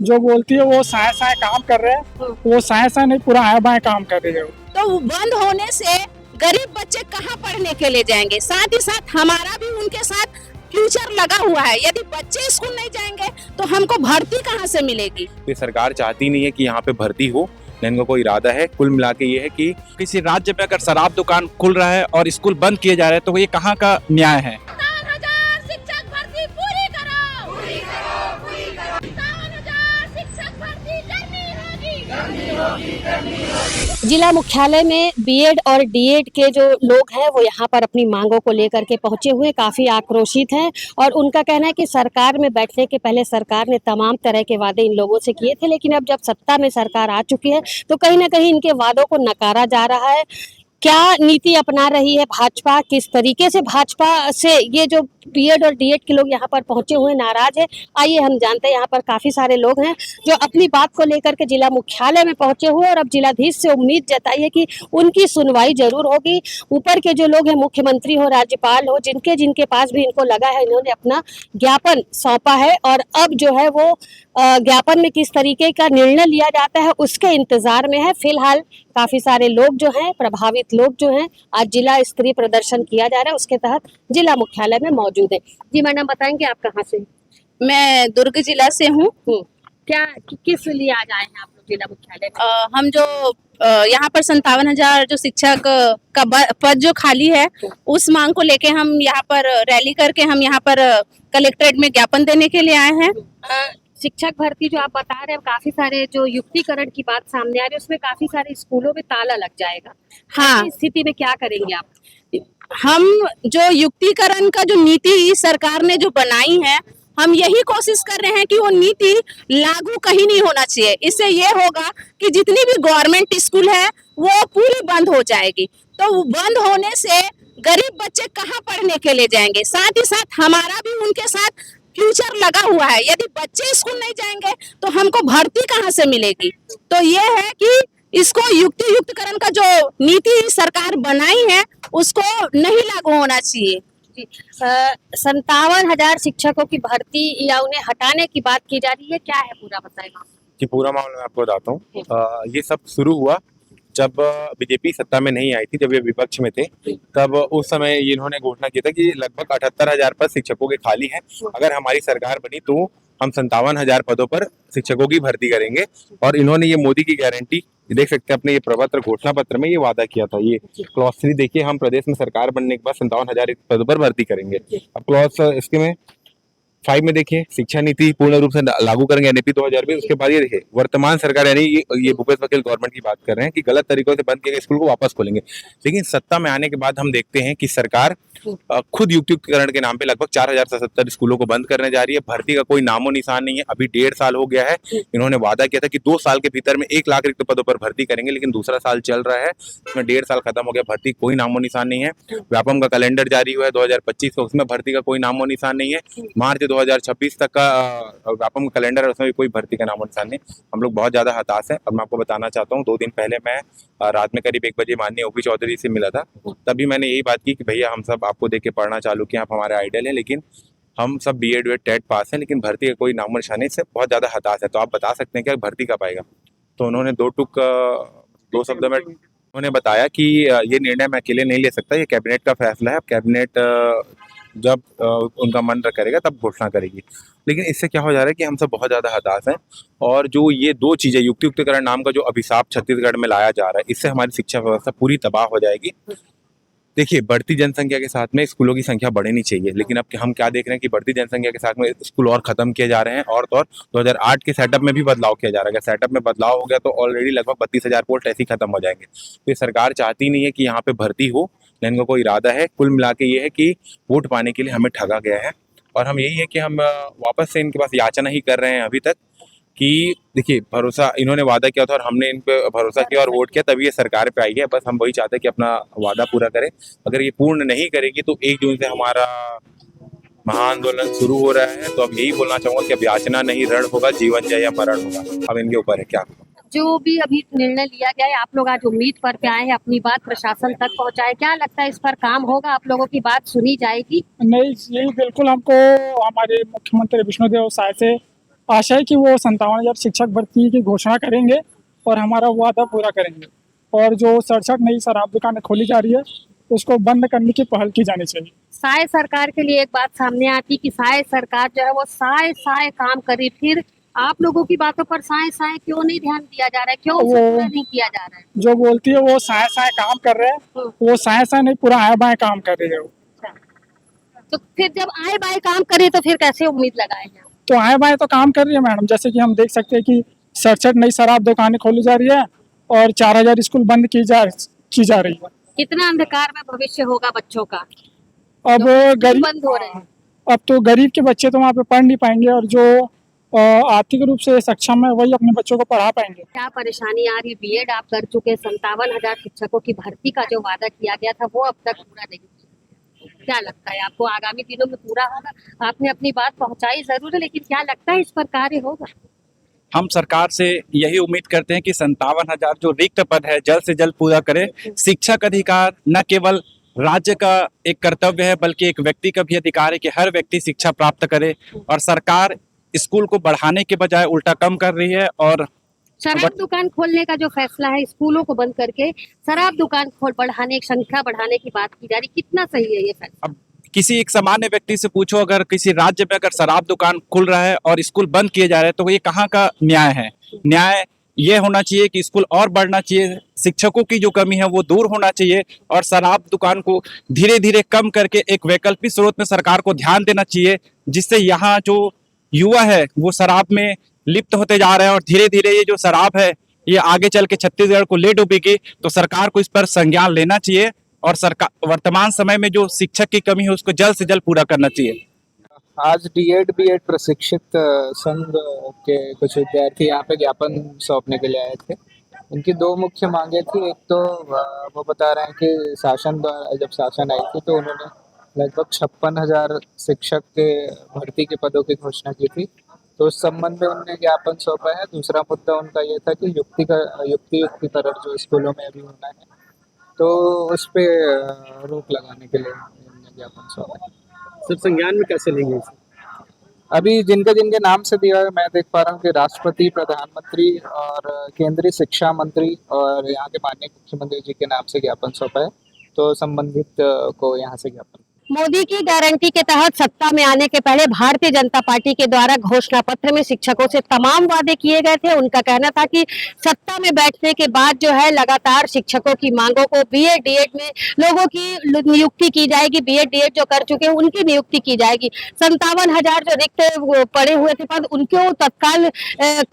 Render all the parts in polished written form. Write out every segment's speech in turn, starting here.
जो बोलती है वो साय साय काम कर रहे हैं, वो साय साय नहीं पूरा आया बाया काम कर रही है। तो बंद होने से गरीब बच्चे कहाँ पढ़ने के लिए जाएंगे? साथ ही साथ हमारा भी उनके साथ फ्यूचर लगा हुआ है। यदि बच्चे स्कूल नहीं जाएंगे तो हमको भर्ती कहाँ से मिलेगी? ये सरकार चाहती नहीं है कि यहाँ पे भर्ती हो, न इनका कोई इरादा है। कुल मिला के ये है कि किसी राज्य में अगर शराब दुकान खुल रहा है और स्कूल बंद किए जा रहे हैं तो ये कहाँ का न्याय है? 57,000 शिक्षक भर्ती पूरी करो, पूरी करो, पूरी करो। 57,000 शिक्षक भर्ती करनी होगी। जिला मुख्यालय में बीएड और डीएड के जो लोग हैं वो यहाँ पर अपनी मांगों को लेकर के पहुंचे हुए काफी आक्रोशित हैं और उनका कहना है कि सरकार में बैठने के पहले सरकार ने तमाम तरह के वादे इन लोगों से किए थे, लेकिन अब जब सत्ता में सरकार आ चुकी है तो कहीं ना कहीं इनके वादों को नकारा जा रहा है। क्या नीति अपना रही है भाजपा, किस तरीके से भाजपा से ये जो बीएड और डीएड के लोग यहाँ पर पहुंचे हुए नाराज है, आइए हम जानते हैं। यहाँ पर काफी सारे लोग हैं जो अपनी बात को लेकर के जिला मुख्यालय में पहुंचे हुए और अब जिलाधीश से उम्मीद जताई है कि उनकी सुनवाई जरूर होगी। ऊपर के जो लोग हैं, मुख्यमंत्री हो, राज्यपाल हो, जिनके जिनके पास भी इनको लगा है, इन्होंने अपना ज्ञापन सौंपा है और अब जो है वो ज्ञापन में किस तरीके का निर्णय लिया जाता है उसके इंतजार में है। फिलहाल काफी सारे लोग जो हैं, प्रभावित लोग जो हैं, आज जिला स्तरीय प्रदर्शन किया जा रहा है, उसके तहत जिला मुख्यालय में मौजूद है। जी मैडम, बताएंगे आप कहाँ से? मैं दुर्ग जिला से हूँ। क्या किस लिए आज आए हैं आप लोग जिला मुख्यालय में? हम जो यहाँ पर 57,000 जो शिक्षक का पद जो खाली है उस मांग को लेके हम यहाँ पर रैली करके हम यहाँ पर कलेक्ट्रेट में ज्ञापन देने के लिए आए हैं। शिक्षक भर्ती जो आप बता रहे हैं, काफी सारे जो युक्तिकरण की बात सामने आ रही है, उसमें काफी सारे स्कूलों में ताला लग जाएगा। हाँ, इस स्थिति में क्या करेंगे आप? हम जो युक्तिकरण का जो नीति सरकार ने जो बनाई है, हम यही कोशिश कर रहे हैं कि वो नीति लागू कहीं नहीं होना चाहिए। इससे ये होगा कि जितनी भी गवर्नमेंट स्कूल है वो पूरी बंद हो जाएगी। तो बंद होने से गरीब बच्चे कहाँ पढ़ने के लिए जाएंगे? साथ ही साथ हमारा भी उनके साथ फ्यूचर लगा हुआ है। यदि बच्चे स्कूल नहीं जाएंगे तो हमको भर्ती कहाँ से मिलेगी? तो ये है कि इसको युक्तिकरण का जो नीति सरकार बनाई है उसको नहीं लागू होना चाहिए। 57,000 शिक्षकों की भर्ती या उन्हें हटाने की बात की जा रही है, क्या है पूरा बताएगा? कि पूरा मामला मैं आपको बताता हूँ। ये सब शुरू हुआ जब बीजेपी सत्ता में नहीं आई थी, जब ये विपक्ष में थे, तब उस समय इन्होंने घोषणा की था कि लगभग 78,000 पद शिक्षकों के खाली हैं। अगर हमारी सरकार बनी तो हम 57,000 पदों पर शिक्षकों की भर्ती करेंगे। और इन्होंने ये मोदी की गारंटी देख सकते हैं अपने ये प्रपत्र घोषणा पत्र में ये वादा किया था। ये क्लॉज 3 देखिए, हम प्रदेश में सरकार बनने के बाद 57,000 पदों पर भर्ती करेंगे। अब क्लॉज इसके में 5 में देखिए, शिक्षा नीति पूर्ण रूप से लागू करेंगे एनईपी 2020। उसके बाद ये देखिए, वर्तमान सरकार यानी ये भूपेश बघेल गवर्नमेंट की बात कर रहे हैं कि गलत तरीकों से बंद किए गए स्कूल को वापस खोलेंगे। लेकिन सत्ता में आने के बाद हम देखते हैं कि सरकार खुद युक्तिकरण के नाम पे लगभग 4,077 स्कूलों को बंद करने जा रही है। भर्ती का कोई नामो निशान नहीं है। अभी 1.5 साल हो गया है। इन्होंने वादा किया था कि 2 साल के भीतर में 1 लाख रिक्त पदों पर भर्ती करेंगे, लेकिन दूसरा साल चल रहा है, इसमें 1.5 साल खत्म हो गया, भर्ती कोई नामो निशान नहीं है। व्यापम का कैलेंडर जारी हुआ है 2025 का, उसमें भर्ती का कोई नामो निशान नहीं है। मार्च 2026 तक का व्यापम कैलेंडर है, उसमें भी कोई भर्ती का नामो निशान नहीं। हम लोग बहुत ज्यादा हताश हैं। अब मैं आपको बताना चाहता हूँ, 2 दिन पहले मैं रात में करीब 1 बजे माननीय ओपी चौधरी से मिला था। तभी मैंने यही बात की कि भैया हम सब आपको देख के पढ़ना चालू किया, आप हमारे आइडल हैं, लेकिन हम सब बीएड वेड टेट पास हैं, लेकिन भर्ती का कोई नामो निशान नहीं। इससे बहुत ज्यादा हताश है। तो आप बता सकते हैं क्या भर्ती कब आएगा? तो उन्होंने 2 शब्दों में उन्होंने बताया कि ये निर्णय मैं अकेले नहीं ले सकता, ये कैबिनेट का फैसला है। कैबिनेट जब उनका मन करेगा तब घोषणा करेगी। लेकिन इससे क्या हो जा रहा है कि हम सब बहुत ज़्यादा हताश हैं। और जो ये 2 चीज़ें, युक्तिकरण नाम का जो अभिशाप छत्तीसगढ़ में लाया जा रहा है, इससे हमारी शिक्षा व्यवस्था पूरी तबाह हो जाएगी। देखिए, बढ़ती जनसंख्या के साथ में स्कूलों की संख्या बढ़नी चाहिए, लेकिन अब हम क्या देख रहे हैं कि बढ़ती जनसंख्या के साथ में स्कूल और खत्म किए जा रहे हैं। और 2008 के सेटअप में भी बदलाव किया जा रहा है। सेटअप में बदलाव हो गया तो ऑलरेडी लगभग 32,000 पोस्ट ऐसे ही खत्म हो जाएंगे। तो ये सरकार चाहती नहीं है कि यहाँ पे भर्ती हो, न इनका कोई इरादा है। कुल मिला के ये है कि वोट पाने के लिए हमें ठगा गया है। और हम यही है कि हम वापस से इनके पास याचना ही कर रहे हैं अभी तक कि देखिए, भरोसा इन्होंने वादा किया था और हमने इन पे भरोसा किया और वोट किया, तभी ये सरकार पे आई है। बस हम वही चाहते हैं कि अपना वादा पूरा करें। अगर ये पूर्ण नहीं करेगी तो 1 जून से हमारा महाआंदोलन शुरू हो रहा है। तो अब यही बोलना चाहूंगा कि अब याचना नहीं, रण होगा, जीवन जय या मरण होगा। अब इनके ऊपर है क्या। जो भी अभी निर्णय लिया गया है, आप लोग आज उम्मीद पर पे आए हैं, अपनी बात प्रशासन तक पहुंचाए, क्या लगता है इस पर काम होगा? आप लोगों की बात सुनी जाएगी? नहीं, यही बिल्कुल हमको हमारे मुख्यमंत्री विष्णुदेव साय से आशा है कि वो 57,000 शिक्षक भर्ती की घोषणा करेंगे और हमारा वादा पूरा करेंगे। और जो 67 नई शराब दुकानें खोली जा रही है उसको बंद करने की पहल की जानी चाहिए। साय सरकार के लिए एक बात सामने आती कि साय सरकार जो है वो साय साय काम करे, फिर आप लोगों की बातों पर साय साय क्यों नहीं ध्यान दिया जा रहा है, क्यों उसे पूरा नहीं किया जा रहा है? जो बोलती है वो साय साय काम कर रहे हैं, वो साय साय नहीं पूरा आए बाएं काम कर रही है। तो फिर जब आए बाए काम करे तो फिर कैसे उम्मीद लगाए हैं? तो आए बाएं तो काम कर रही है मैडम, जैसे कि हम देख सकते हैं कि 67 नई शराब दुकानें खोली जा रही है और 4000 स्कूल बंद की जा रही है। कितना अंधकार में भविष्य होगा बच्चों का, अब गरीब बंद हो रहे हैं। अब तो गरीब के बच्चे तो वहाँ पे पढ़ नहीं पाएंगे और जो आर्थिक रूप से सक्षम है वही अपने बच्चों को पढ़ा पाएंगे। क्या परेशानी आ रही? बीएड आप कर चुके, 57,000 शिक्षकों की भर्ती का जो वादा किया गया था वो अब तक पूरा नहीं किया। क्या लगता है आपको आगामी दिनों में पूरा होगा? आपने अपनी बात पहुंचाई जरूर है, लेकिन क्या लगता है इस पर कार्य होगा? हम सरकार से यही उम्मीद करते हैं कि 57,000 जो रिक्त पद है जल्द से जल्द पूरा करे। शिक्षक अधिकार न केवल राज्य का एक कर्तव्य है बल्कि एक व्यक्ति का भी अधिकार है कि हर व्यक्ति शिक्षा प्राप्त करे, और सरकार स्कूल को बढ़ाने के बजाय उल्टा कम कर रही है। और शराब दुकान खोलने का जो फैसला है, स्कूलों को बंद करके शराब दुकान बढ़ाने की संख्या बढ़ाने की बात की जा रही, कितना सही है ये फैसला? अब किसी एक सामान्य व्यक्ति से पूछो, अगर किसी राज्य में अगर शराब दुकान खुल रहा है और स्कूल बंद किए जा रहे हैं तो ये कहाँ का न्याय है? न्याय ये होना चाहिए कि स्कूल और बढ़ना चाहिए, शिक्षकों की जो कमी है वो दूर होना चाहिए, और शराब दुकान को धीरे धीरे कम करके एक वैकल्पिक स्रोत में सरकार को ध्यान देना चाहिए, जिससे यहाँ जो युवा है वो शराब में लिप्त होते जा रहे हैं और धीरे धीरे ये जो शराब है ये आगे चल के छत्तीसगढ़ को ले डूबेगी। तो सरकार को इस पर संज्ञान लेना चाहिए और सरकार वर्तमान समय में जो शिक्षक की कमी है उसको जल्द से जल्द पूरा करना चाहिए। आज डीएड बीएड प्रशिक्षित संघ के कुछ विद्यार्थी यहाँ पे ज्ञापन सौंपने के लिए आए थे। इनकी दो मुख्य मांगे थी। एक तो वो बता रहे हैं कि शासन द्वारा जब शासन आई थी तो उन्होंने लगभग 56,000 शिक्षक के भर्ती के पदों की घोषणा की थी, तो उस संबंध में उन्होंने ज्ञापन सौंपा है। दूसरा मुद्दा उनका ये था कि युक्तिकरण जो स्कूलों में अभी होना है तो उस पे रोक लगाने के लिए उन्होंने ज्ञापन सौंपा है। सर संज्ञान में कैसे लेंगे इसे? अभी जिनके नाम से दिया है मैं देख पा रहा हूँ कि राष्ट्रपति, प्रधानमंत्री और केंद्रीय शिक्षा मंत्री और यहाँ के माननीय मुख्यमंत्री जी के नाम से ज्ञापन सौंपा है, तो संबंधित को यहाँ से ज्ञापन। मोदी की गारंटी के तहत सत्ता में आने के पहले भारतीय जनता पार्टी के द्वारा घोषणा पत्र में शिक्षकों से तमाम वादे किए गए थे। उनका कहना था कि सत्ता में बैठने के बाद जो है लगातार शिक्षकों की मांगों को, बीएड डीएड में लोगों की नियुक्ति की जाएगी, बीएड डीएड जो कर चुके हैं उनकी नियुक्ति की जाएगी। 57,000 जो रिक्त पड़े हुए थे पद उनको तत्काल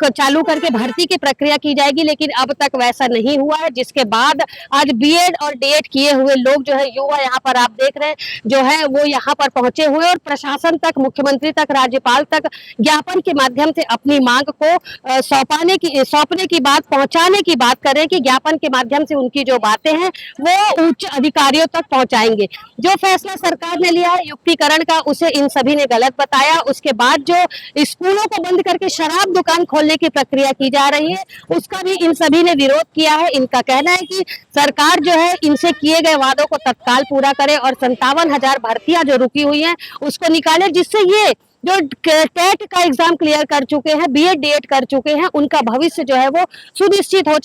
चालू करके भर्ती की प्रक्रिया की जाएगी, लेकिन अब तक वैसा नहीं हुआ है, जिसके बाद आज बीएड और डीएड किए हुए लोग जो है युवा यहाँ पर आप देख रहे हैं जो है वो यहाँ पर पहुंचे हुए और प्रशासन तक, मुख्यमंत्री तक, राज्यपाल तक ज्ञापन के माध्यम से अपनी मांग को सौंपने की बात, पहुंचाने की बात कर रहे हैं कि ज्ञापन के माध्यम से उनकी जो बातें हैं वो उच्च अधिकारियों तक पहुंचाएंगे। जो फैसला सरकार ने लिया है युक्तिकरण का, उसे इन सभी ने गलत बताया। उसके बाद जो स्कूलों को बंद करके शराब दुकान खोलने की प्रक्रिया की जा रही है उसका भी इन सभी ने विरोध किया है। इनका कहना है कि सरकार जो है इनसे किए गए वादों को तत्काल पूरा करे और 57,000 भर्तियां जो रुकी हुई हैं उसको निकाले, जिससे ये जो टेट का एग्जाम क्लियर कर चुके हैं, बीएड डीएड कर चुके हैं, उनका भविष्य जो है वो सुनिश्चित हो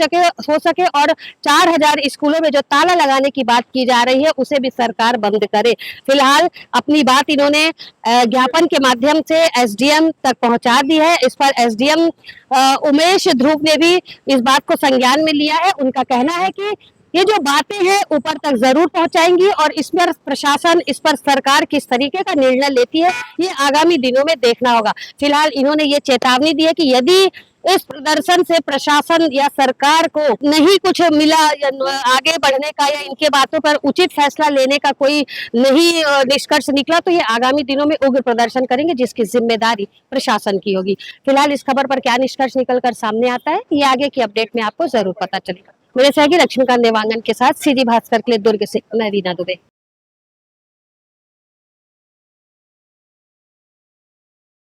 सके और 4,000 स्कूलों में जो ताला लगाने की बात की जा रही है उसे भी सरकार बंद करे। फिलहाल अपनी बात इन्होंने ज्ञापन के माध्यम से एसडीएम तक पहुंचा दी है। इस पर एसडीएम उमेश ध्रुव ने भी इस बात को संज्ञान में लिया है। उनका कहना है कि ये जो बातें हैं ऊपर तक जरूर पहुंचाएंगी और इस पर प्रशासन, इस पर सरकार किस तरीके का निर्णय लेती है ये आगामी दिनों में देखना होगा। फिलहाल इन्होंने ये चेतावनी दी है कि यदि इस प्रदर्शन से प्रशासन या सरकार को नहीं कुछ मिला आगे बढ़ने का या इनके बातों पर उचित फैसला लेने का कोई नहीं निष्कर्ष निकला तो ये आगामी दिनों में उग्र प्रदर्शन करेंगे, जिसकी जिम्मेदारी प्रशासन की होगी। फिलहाल इस खबर पर क्या निष्कर्ष निकलकर सामने आता है ये आगे की अपडेट में आपको जरूर पता चलेगा। मेरे सहयोगी लक्ष्मीकांत देवांगन के साथ सीधी भास्कर के लिए दुर्ग से मैं रीना दुबे।